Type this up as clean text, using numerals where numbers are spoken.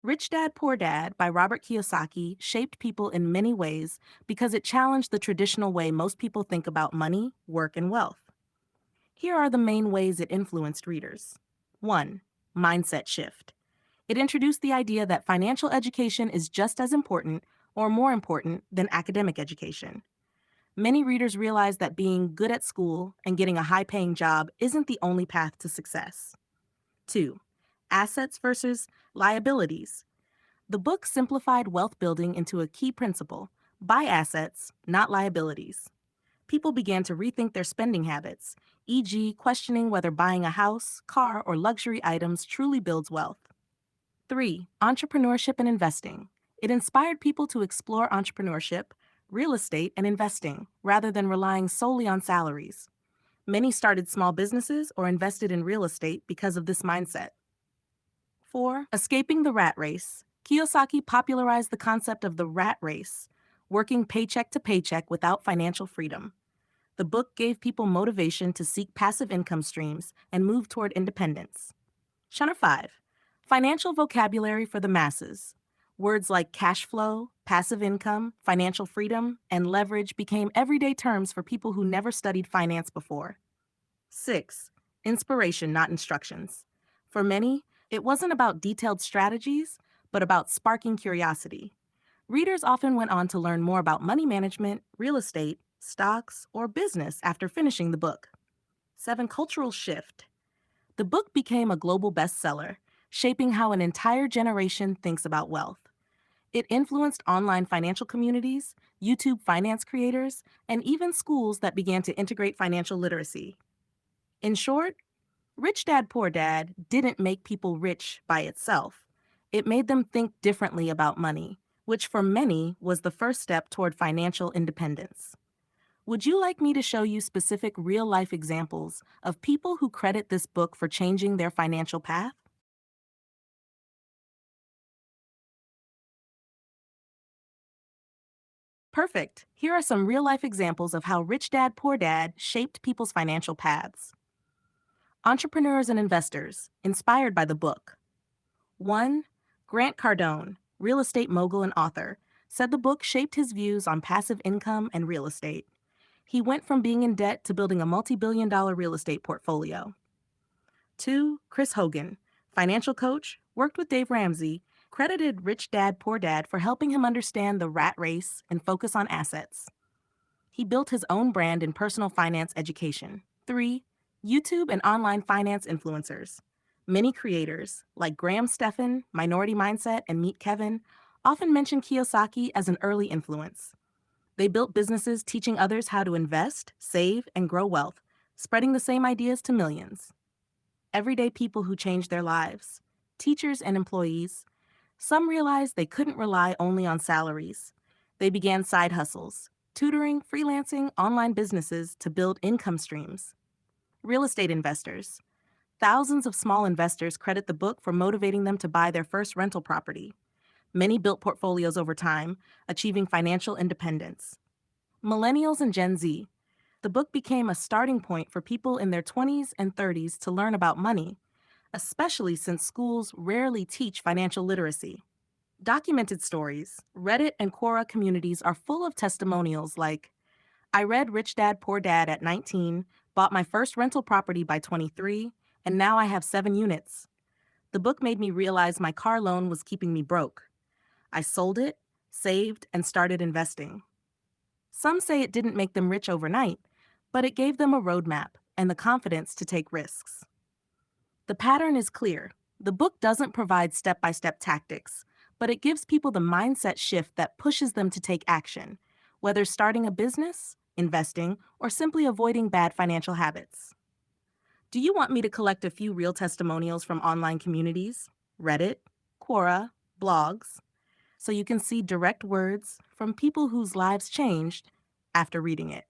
Rich Dad Poor Dad by Robert Kiyosaki shaped people in many ways because it challenged the traditional way most people think about money, work, and wealth. Here are the main ways it influenced readers. 1. Mindset shift. It introduced the idea that financial education is just as important or more important than academic education. Many readers realized that being good at school and getting a high paying job isn't the only path to success. 2. Assets versus liabilities. The book simplified wealth building into a key principle: buy assets, not liabilities. People began to rethink their spending habits, e.g., questioning whether buying a house, car, or luxury items truly builds wealth. 3. Entrepreneurship and investing. It inspired people to explore entrepreneurship, real estate, and investing, rather than relying solely on salaries. Many started small businesses or invested in real estate because of this mindset. 4. Escaping the rat race. Kiyosaki popularized the concept of the rat race, working paycheck to paycheck without financial freedom. The book gave people motivation to seek passive income streams and move toward independence. Chapter 5. Financial vocabulary for the masses. Words like cash flow, passive income, financial freedom, and leverage became everyday terms for people who never studied finance before. 6. Inspiration, not instructions. For many, it wasn't about detailed strategies, but about sparking curiosity. Readers often went on to learn more about money management, real estate, stocks, or business after finishing the book. 7. Cultural shift. The book became a global bestseller, shaping how an entire generation thinks about wealth. It influenced online financial communities, YouTube finance creators, and even schools that began to integrate financial literacy. In short, Rich Dad Poor Dad didn't make people rich by itself. It made them think differently about money, which for many was the first step toward financial independence. Would you like me to show you specific real life examples of people who credit this book for changing their financial path? Perfect. Here are some real life examples of how Rich Dad Poor Dad shaped people's financial paths. Entrepreneurs and investors, inspired by the book. 1. Grant Cardone, real estate mogul and author, said the book shaped his views on passive income and real estate. He went from being in debt to building a multi-billion-dollar real estate portfolio. 2. Chris Hogan, financial coach, worked with Dave Ramsey, credited Rich Dad Poor Dad for helping him understand the rat race and focus on assets. He built his own brand in personal finance education. 3. YouTube and online finance influencers. Many creators, like Graham Stephan, Minority Mindset, and Meet Kevin, often mention Kiyosaki as an early influence. They built businesses teaching others how to invest, save, and grow wealth, spreading the same ideas to millions. Everyday people who changed their lives. Teachers and employees. Some realized they couldn't rely only on salaries. They began side hustles, tutoring, freelancing, online businesses to build income streams. Real estate investors. Thousands of small investors credit the book for motivating them to buy their first rental property. Many built portfolios over time, achieving financial independence. Millennials and Gen Z. The book became a starting point for people in their 20s and 30s to learn about money, especially since schools rarely teach financial literacy. Documented stories. Reddit and Quora communities are full of testimonials like, I read Rich Dad Poor Dad at 19, bought my first rental property by 23, and now I have 7 units. The book made me realize my car loan was keeping me broke. I sold it, saved, and started investing. Some say it didn't make them rich overnight, but it gave them a roadmap and the confidence to take risks. The pattern is clear. The book doesn't provide step by step tactics, but it gives people the mindset shift that pushes them to take action, whether starting a business, investing, or simply avoiding bad financial habits. Do you want me to collect a few real testimonials from online communities, Reddit, Quora, blogs, so you can see direct words from people whose lives changed after reading it?